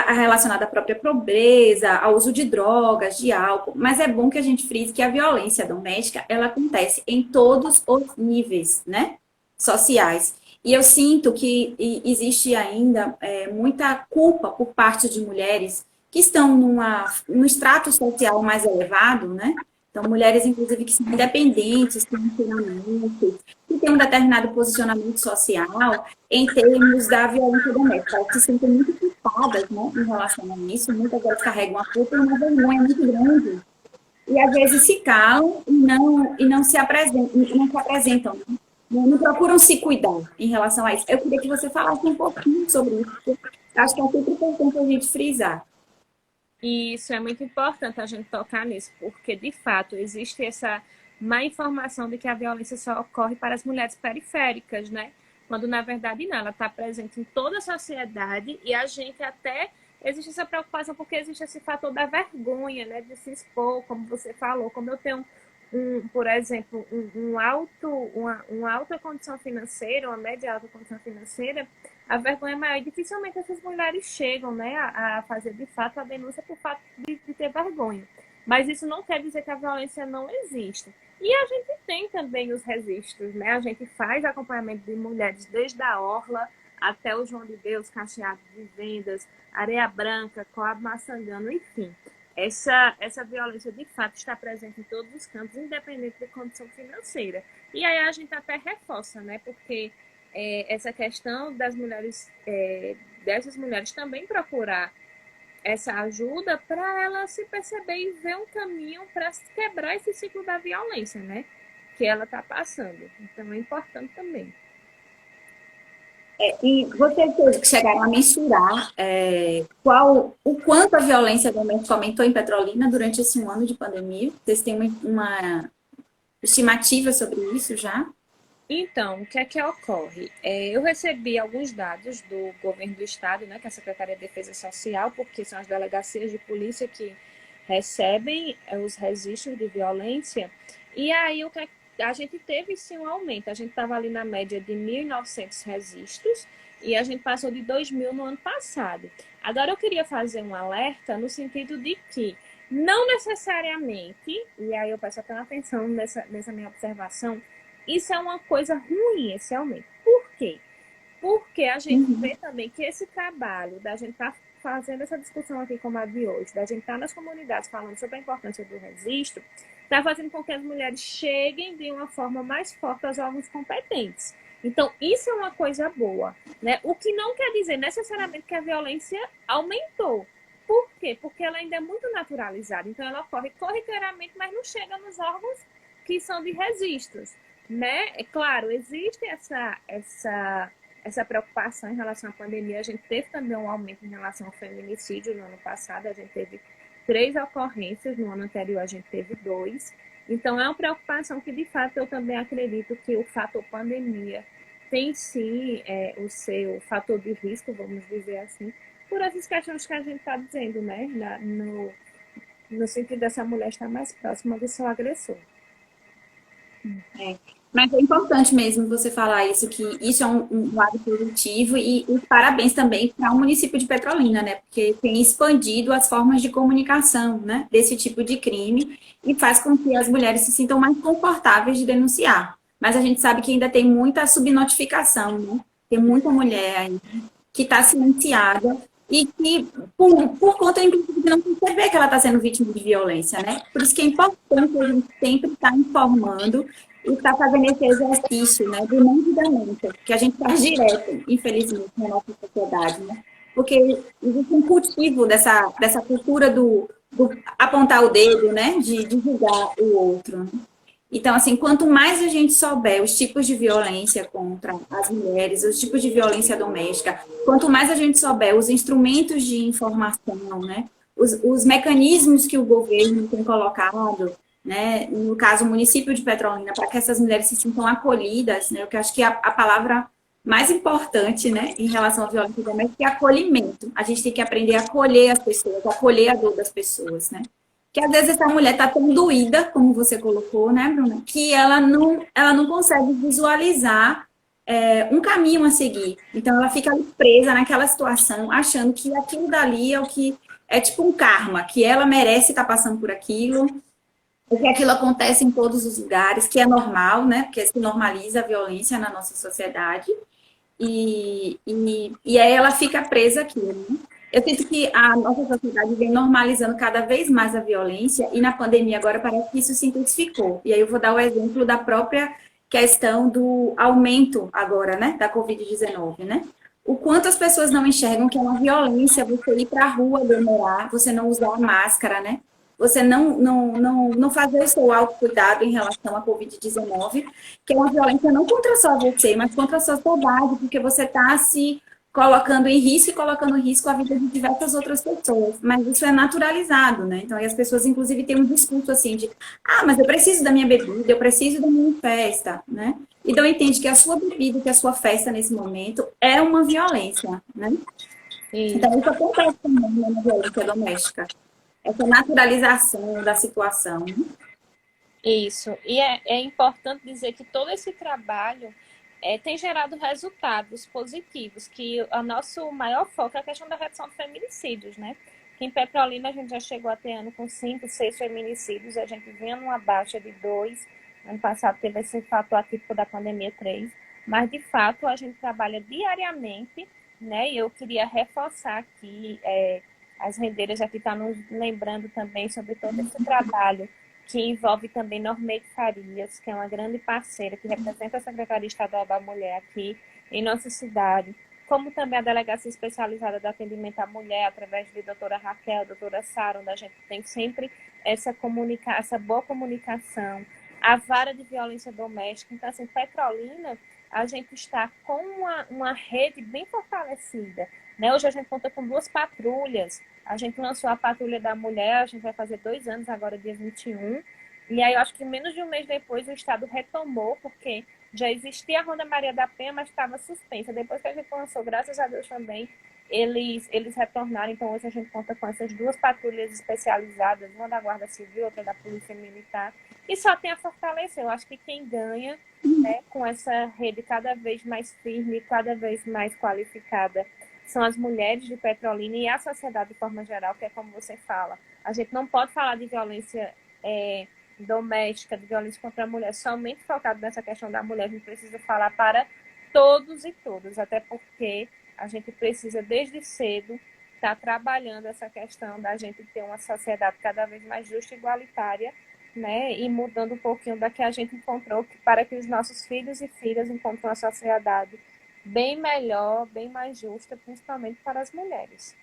relacionada à própria pobreza, ao uso de drogas, de álcool, mas é bom que a gente frise que a violência doméstica, ela acontece em todos os níveis, né, sociais. E eu sinto que existe ainda muita culpa por parte de mulheres que estão num extrato social mais elevado, né? Então, mulheres, inclusive, que são independentes, financeiramente, que têm um determinado posicionamento social em termos da violência doméstica. Elas se sentem muito culpadas, né, em relação a isso. Muitas delas carregam a culpa e uma vergonha muito grande. E às vezes se calam e não se apresentam, né? Não procuram se cuidar em relação a isso. Eu queria que você falasse um pouquinho sobre isso, porque acho que é sempre importante a gente frisar. E isso é muito importante a gente tocar nisso, porque de fato existe essa má informação de que a violência só ocorre para as mulheres periféricas, né? Quando na verdade não, ela está presente em toda a sociedade e a gente até existe essa preocupação porque existe esse fator da vergonha, né? De se expor, como você falou, como eu tenho por exemplo, uma alta condição financeira, uma média alta condição financeira, a vergonha é maior e dificilmente essas mulheres chegam, né, a fazer de fato a denúncia por fato de ter vergonha. Mas isso não quer dizer que a violência não existe. E a gente tem também os registros, né? A gente faz acompanhamento de mulheres desde a Orla até o João de Deus, Cacheado de Vendas, Areia Branca, Coab Maçangano, enfim. Essa violência de fato está presente em todos os campos, independente da condição financeira. E aí a gente até reforça, né? Porque essa questão das mulheres, dessas mulheres também procurar essa ajuda para ela se perceber e ver um caminho para quebrar esse ciclo da violência, né? Que ela está passando. Então é importante também. E vocês que chegaram a mensurar o quanto a violência doméstica aumentou em Petrolina durante esse um ano de pandemia? Vocês têm uma estimativa sobre isso já? Então, o que é que ocorre? Eu recebi alguns dados do governo do estado, né, que é a Secretaria de Defesa Social, porque são as delegacias de polícia que recebem os registros de violência. E aí a gente teve sim um aumento. A gente estava ali na média de 1.900 registros e a gente passou de 2.000 no ano passado. Agora eu queria fazer um alerta no sentido de que não necessariamente, e aí eu peço até atenção nessa minha observação, isso é uma coisa ruim, esse aumento. Por quê? Porque a gente vê também que esse trabalho da gente estar fazendo essa discussão aqui como a de hoje, da gente estar nas comunidades falando sobre a importância do registro, está fazendo com que as mulheres cheguem de uma forma mais forte aos órgãos competentes. Então, isso é uma coisa boa, né? O que não quer dizer necessariamente que a violência aumentou. Por quê? Porque ela ainda é muito naturalizada. Então, ela ocorre corriqueiramente, mas não chega nos órgãos que são de registros, né? É claro, existe essa preocupação em relação à pandemia. A gente teve também um aumento em relação ao feminicídio no ano passado. A gente teve 3 ocorrências, no ano anterior a gente teve 2. Então, é uma preocupação que, de fato, eu também acredito que o fator pandemia tem sim o seu fator de risco, vamos dizer assim, por essas questões que a gente está dizendo, né? No sentido dessa mulher estar mais próxima do seu agressor. É. Mas é importante mesmo você falar isso, que isso é um lado positivo e parabéns também para o município de Petrolina, né? Porque tem expandido as formas de comunicação, né, desse tipo de crime e faz com que as mulheres se sintam mais confortáveis de denunciar. Mas a gente sabe que ainda tem muita subnotificação, né? Tem muita mulher aí que está silenciada e que, por conta, inclusive, de não perceber que ela está sendo vítima de violência, né? Por isso que é importante a gente sempre estar informando e estar fazendo esse exercício, né, do não julgamento, que a gente faz direto, infelizmente, na nossa sociedade, né? Porque existe um cultivo dessa cultura do apontar o dedo, né, de julgar o outro, né? Então, assim, quanto mais a gente souber os tipos de violência contra as mulheres, os tipos de violência doméstica, quanto mais a gente souber os instrumentos de informação, né, os mecanismos que o governo tem colocado, né, no caso, o município de Petrolina, para que essas mulheres se sintam acolhidas, né, eu acho que a palavra mais importante, né, em relação à violência doméstica é acolhimento. A gente tem que aprender a acolher as pessoas, a acolher a dor das pessoas, né? Que às vezes essa mulher está tão doída, como você colocou, né, Bruna, que ela não consegue visualizar um caminho a seguir. Então ela fica ali presa naquela situação, achando que aquilo dali é o que é tipo um karma, que ela merece estar passando por aquilo, porque aquilo acontece em todos os lugares, que é normal, né? Porque se normaliza a violência na nossa sociedade. E aí ela fica presa aqui, né? Eu sinto que a nossa sociedade vem normalizando cada vez mais a violência e na pandemia agora parece que isso se intensificou. E aí eu vou dar o exemplo da própria questão do aumento agora, né, da Covid-19, né? O quanto as pessoas não enxergam que é uma violência você ir para a rua aglomerar, você não usar máscara, né? Você não fazer o seu autocuidado em relação à Covid-19, que é uma violência não contra só você, mas contra a sociedade, porque você está se colocando em risco e colocando em risco a vida de diversas outras pessoas. Mas isso é naturalizado, né? Então, aí as pessoas, inclusive, têm um discurso assim de mas eu preciso da minha bebida, eu preciso da minha festa, né? Então, entende que a sua bebida, que a sua festa nesse momento é uma violência, né? Então, isso acontece também na violência doméstica. Essa naturalização da situação. Né? Isso. E é importante dizer que todo esse trabalho tem gerado resultados positivos, que o nosso maior foco é a questão da redução de feminicídios, né? Que em Petrolina a gente já chegou a ter ano com 5, 6 feminicídios, a gente vinha numa baixa de 2, ano passado teve esse fator atípico da pandemia 3, mas de fato a gente trabalha diariamente, né? E eu queria reforçar aqui, as rendeiras aqui estão nos lembrando também sobre todo esse trabalho que envolve também Normeide Farias, que é uma grande parceira, que representa a Secretaria Estadual da Mulher aqui em nossa cidade, como também a Delegacia Especializada de Atendimento à Mulher, através de doutora Raquel, doutora Sara, onde a gente tem sempre essa boa comunicação, a vara de violência doméstica. Então, assim, Petrolina, a gente está com uma rede bem fortalecida. Né? Hoje a gente conta com 2 patrulhas. A gente lançou a Patrulha da Mulher, a gente vai fazer 2 anos agora, dia 21. E aí eu acho que menos de um mês depois o Estado retomou, porque já existia a Ronda Maria da Penha, mas estava suspensa. Depois que a gente lançou, graças a Deus também, eles retornaram. Então hoje a gente conta com essas 2 patrulhas especializadas, uma da Guarda Civil, outra da Polícia Militar. E só tem a fortalecer. Eu acho que quem ganha, né, com essa rede cada vez mais firme, cada vez mais qualificada, são as mulheres de Petrolina e a sociedade de forma geral, que é como você fala. A gente não pode falar de violência doméstica, de violência contra a mulher, somente focado nessa questão da mulher. A gente precisa falar para todos e todas, até porque a gente precisa, desde cedo, estar trabalhando essa questão da gente ter uma sociedade cada vez mais justa e igualitária, né? E mudando um pouquinho da que a gente encontrou, para que os nossos filhos e filhas encontrem uma sociedade bem melhor, bem mais justa, principalmente para as mulheres.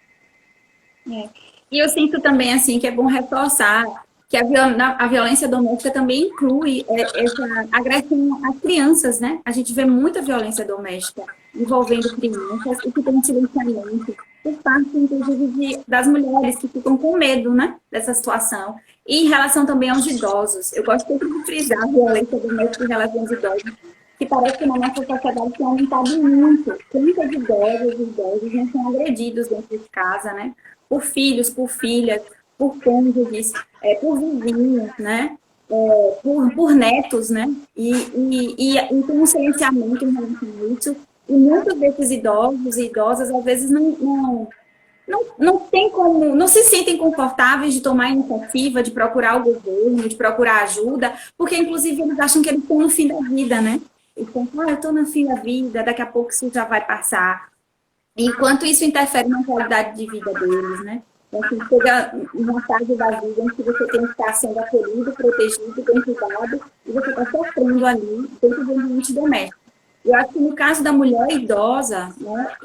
E eu sinto também, assim, que é bom reforçar que a violência doméstica também inclui essa agressão às crianças, né? A gente vê muita violência doméstica envolvendo crianças e que tem silenciamento por parte, inclusive, das mulheres que ficam com medo, né, dessa situação. E em relação também aos idosos. Eu gosto sempre de frisar a violência doméstica em relação aos idosos, que parece que na nossa sociedade tem aumentado muito. Quantas idosas e idosos não são agredidos dentro de casa, né? Por filhos, por filhas, por cônjuges, por vizinhos, né? Por netos, né? E tem um silenciamento em relação a isso. E muitos desses idosos e idosas, às vezes, não tem como, não se sentem confortáveis de tomar iniciativa, de procurar o governo, de procurar ajuda, porque, inclusive, eles acham que eles estão no fim da vida, né? Então, eu estou no fim da vida, daqui a pouco isso já vai passar. Enquanto isso interfere na qualidade de vida deles, né? Então, assim, chega uma fase da vida em que você tem que estar sendo acolhido, protegido, bem cuidado, e você está sofrendo ali dentro do ambiente doméstico. Eu acho que no caso da mulher idosa, né,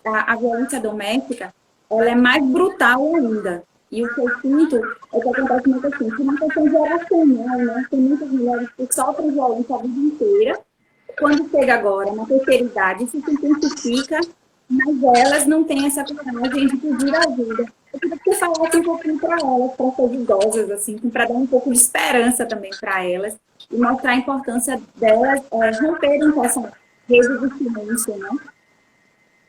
a violência doméstica, ela é mais brutal ainda. E o que eu sinto é que acontece muito assim, que uma questão geracional, né? Tem muitas mulheres que sofrem violência a vida inteira, quando chega agora, na terceira idade, isso se intensifica, mas elas não têm essa coragem de pedir ajuda. Eu queria que você falasse um pouquinho para elas, para essas idosas, assim, para dar um pouco de esperança também para elas e mostrar a importância delas romperem com essa rede de silêncio, né?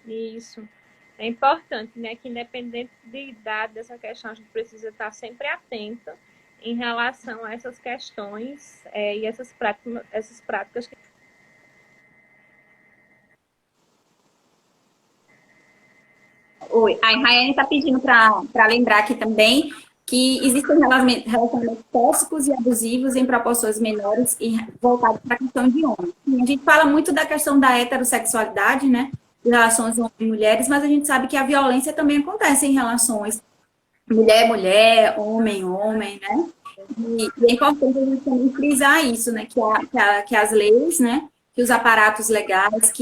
Isso. É importante, né? Que independente de idade dessa questão, a gente precisa estar sempre atenta em relação a essas questões e essas práticas que... Oi, a Rayane está pedindo para lembrar aqui também que existem relacionamentos tóxicos e abusivos em proporções menores e voltados para a questão de homem. A gente fala muito da questão da heterossexualidade, né? De relações homens e mulheres, mas a gente sabe que a violência também acontece em relações mulher-mulher, homem-homem, né? E é importante a gente também frisar isso, né? Que as leis, né? Que os aparatos legais,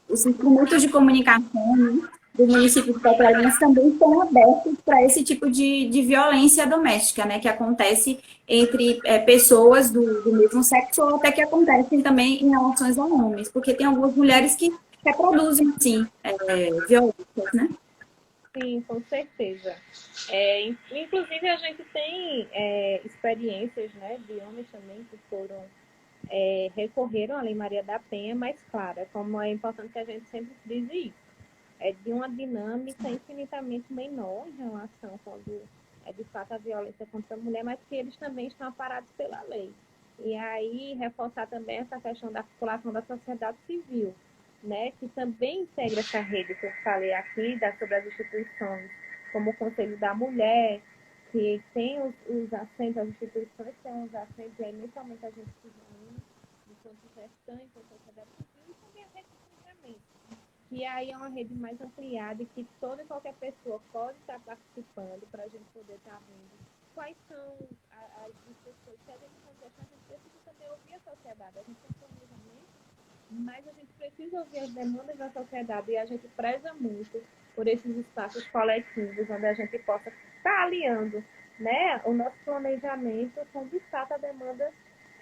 os instrumentos de comunicação, né, do município de Petrolina também estão abertos para esse tipo de violência doméstica, né? Que acontece entre pessoas do mesmo sexo ou até que acontecem também em relações a homens, porque tem algumas mulheres que reproduzem, sim, violências, né? Sim, com certeza. Inclusive, a gente tem experiências, né, de homens também que recorreram à Lei Maria da Penha, mas, claro, como é importante que a gente sempre frise isso, é de uma dinâmica infinitamente menor em relação quando é de fato a violência contra a mulher, mas que eles também estão amparados pela lei. E aí, reforçar também essa questão da articulação da sociedade civil, né, que também integra essa rede que eu falei aqui, sobre as instituições, como o Conselho da Mulher, que tem os assentos, as instituições têm os assentos, e aí mensalmente a gente se reúne, enquanto gestante, a sociedade civil, e também a rede de treinamento. E aí é uma rede mais ampliada e que toda e qualquer pessoa pode estar participando para a gente poder estar vendo quais são as discussões que a gente contesta, a gente precisa também ouvir a sociedade, a gente tem planejamento, mas a gente precisa ouvir as demandas da sociedade e a gente preza muito por esses espaços coletivos onde a gente possa estar aliando, né, o nosso planejamento com, de fato, a demanda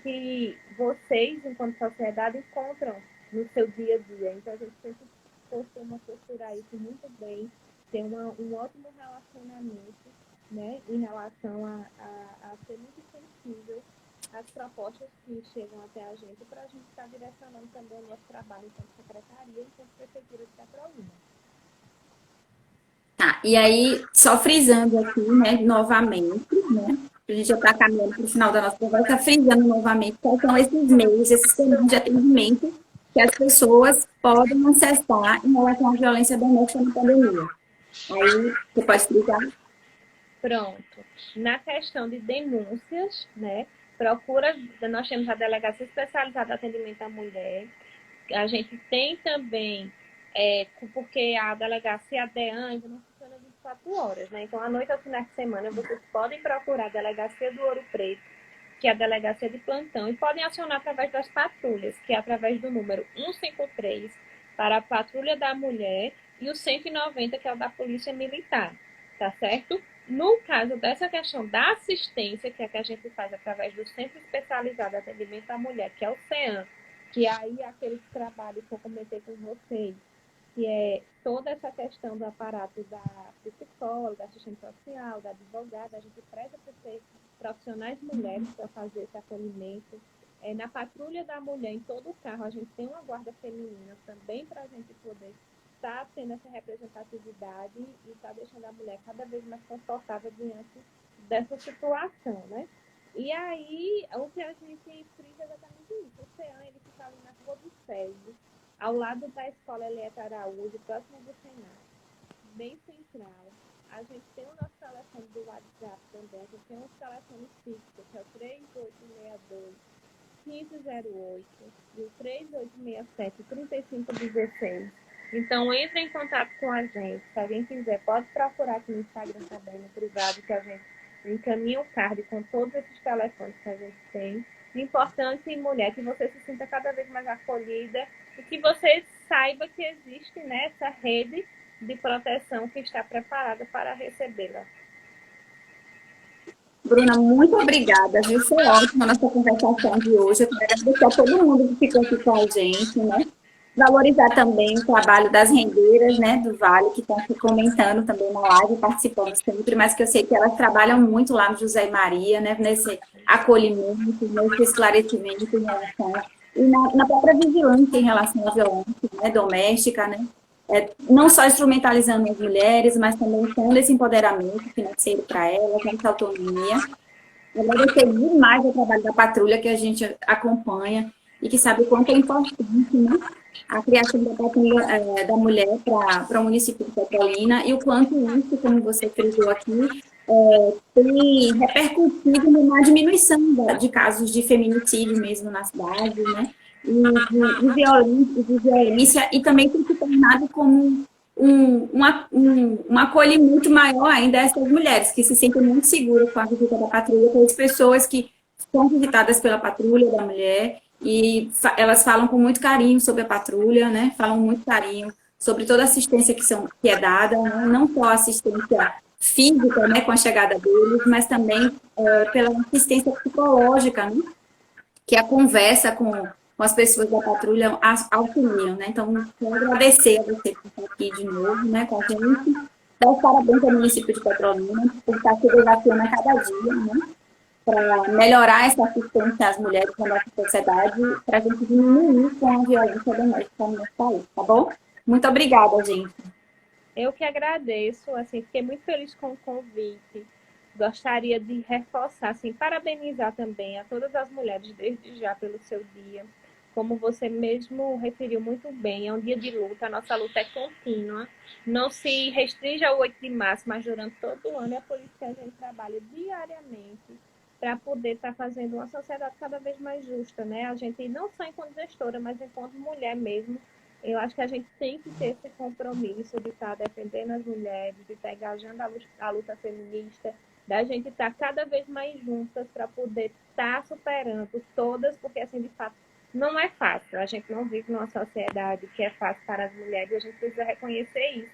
que vocês, enquanto sociedade, encontram no seu dia a dia. Então, a gente sempre costuma costurar isso muito bem, ter um ótimo relacionamento, né, em relação a ser muito sensível às propostas que chegam até a gente, para a gente estar direcionando também o nosso trabalho enquanto secretaria e enquanto prefeitura de Petrolina. Tá, e aí, só frisando aqui, né, novamente, né, a gente já está caminhando para o final da nossa conversa, frisando novamente quais são esses meios, esses canais de atendimento que as pessoas podem acessar em relação à violência doméstica na pandemia. Aí, você pode explicar? Pronto. Na questão de denúncias, né, nós temos a Delegacia Especializada de Atendimento à Mulher. A gente tem também, porque a delegacia DEAN ainda não funciona 24 horas, né? Então, à noite ou final de semana, vocês podem procurar a Delegacia do Ouro Preto, que é a delegacia de plantão, e podem acionar através das patrulhas, que é através do número 153 para a Patrulha da Mulher e o 190, que é o da Polícia Militar, tá certo? No caso dessa questão da assistência, que é a que a gente faz através do Centro Especializado de Atendimento à Mulher, que é o CEAM, que aí é aquele trabalho que eu comentei com vocês, que é toda essa questão do aparato da psicóloga, da assistente social, da advogada, a gente preza para ser profissionais mulheres para fazer esse acolhimento. Na patrulha da mulher, em todo o carro, a gente tem uma guarda feminina também para a gente poder estar tendo essa representatividade e estar deixando a mulher cada vez mais confortável diante dessa situação, né? E aí, o que a gente frisa é exatamente isso. O CEAM, ele fica ali na Rua do SESI, ao lado da Escola Elieta Araújo, próximo do Senado, bem central. A gente tem o nosso telefone do WhatsApp também, a gente tem um telefone fixo, que é o 3862 1508 e o 3867 3516. Então, entre em contato com a gente. Se alguém quiser, pode procurar aqui no Instagram também, no privado, que a gente encaminha o card com todos esses telefones que a gente tem. O importante, mulher, que você se sinta cada vez mais acolhida e que você saiba que existe, né, essa rede de proteção que está preparada para recebê-la. Bruna, muito obrigada, viu? Foi ótima a nossa conversação de hoje. Eu quero agradecer a todo mundo que ficou aqui com a gente, né? Valorizar também o trabalho das rendeiras, né, do Vale, que estão aqui comentando também na live, participando sempre, mas que eu sei que elas trabalham muito lá no José e Maria, né, nesse acolhimento, nesse esclarecimento em relação, e na própria vigilância em relação à violência, né, doméstica, né, não só instrumentalizando as mulheres, mas também dando esse empoderamento financeiro para elas, essa autonomia. Agradecer demais o trabalho da patrulha que a gente acompanha e que sabe o quanto é importante, né, a criação da patrulha da mulher para o município de Petrolina e o quanto isso, como você frisou aqui, tem repercutido na diminuição de casos de feminicídio mesmo na cidade, né? De violência, e também tem se tornado como um acolhimento maior ainda a essas mulheres, que se sentem muito seguras com a visita da patrulha, com as pessoas que são visitadas pela patrulha da mulher, e elas falam com muito carinho sobre a patrulha, né? Falam muito carinho sobre toda a assistência que é dada, né? Não só a assistência física, né, com a chegada deles, mas também pela assistência psicológica, né? Que a conversa com as pessoas da patrulha auxiliam, né? Então, quero agradecer a você por estar aqui de novo, né, com a gente. Dar os parabéns ao município de Petrolina por estar se desafiando a cada dia, né? Para melhorar essa assistência às mulheres na nossa sociedade, para a gente diminuir com a violência doméstica no nosso país, tá bom? Muito obrigada, gente. Eu que agradeço, assim, fiquei muito feliz com o convite. Gostaria de reforçar, assim, parabenizar também a todas as mulheres desde já pelo seu dia. Como você mesmo referiu muito bem, é um dia de luta, a nossa luta é contínua. Não se restringe ao 8 de março, mas durante todo o ano, é por isso que a gente trabalha diariamente para poder estar fazendo uma sociedade cada vez mais justa, né? A gente não só enquanto gestora, mas enquanto mulher mesmo, eu acho que a gente tem que ter esse compromisso de estar defendendo as mulheres, de estar engajando a luta feminista, da gente estar cada vez mais juntas para poder estar superando todas, porque assim, de fato, não é fácil. A gente não vive numa sociedade que é fácil para as mulheres e a gente precisa reconhecer isso.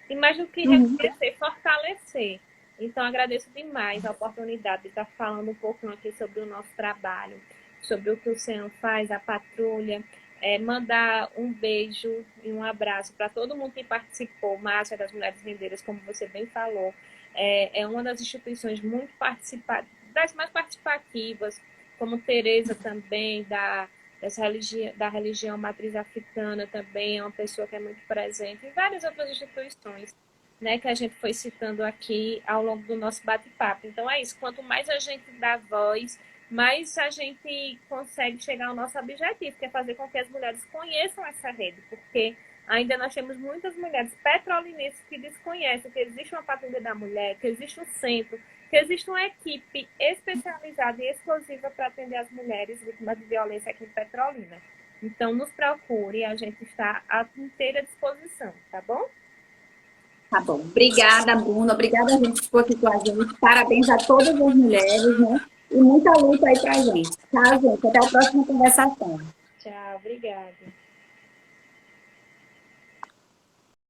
E mais do que reconhecer, fortalecer. Então, agradeço demais a oportunidade de estar falando um pouquinho aqui sobre o nosso trabalho, sobre o que o CEAM faz, a patrulha, mandar um beijo e um abraço para todo mundo que participou. Márcia, das Mulheres Rendeiras, como você bem falou, é uma das instituições muito das mais participativas, como Tereza também, da religião matriz africana também, é uma pessoa que é muito presente, e várias outras instituições, né, que a gente foi citando aqui ao longo do nosso bate-papo. Então é isso, quanto mais a gente dá voz, mais a gente consegue chegar ao nosso objetivo, que é fazer com que as mulheres conheçam essa rede, porque ainda nós temos muitas mulheres petrolinenses que desconhecem que existe uma patrulha da mulher, que existe um centro, que existe uma equipe especializada e exclusiva para atender as mulheres vítimas de violência aqui em Petrolina. Então, nos procure, a gente está à inteira disposição, tá bom? Tá bom. Obrigada, Bruna. Obrigada, a gente, que ficou aqui com a gente. Parabéns a todas as mulheres, né? E muita luta aí pra gente. Tá, gente? Até a próxima conversação. Tchau, obrigada.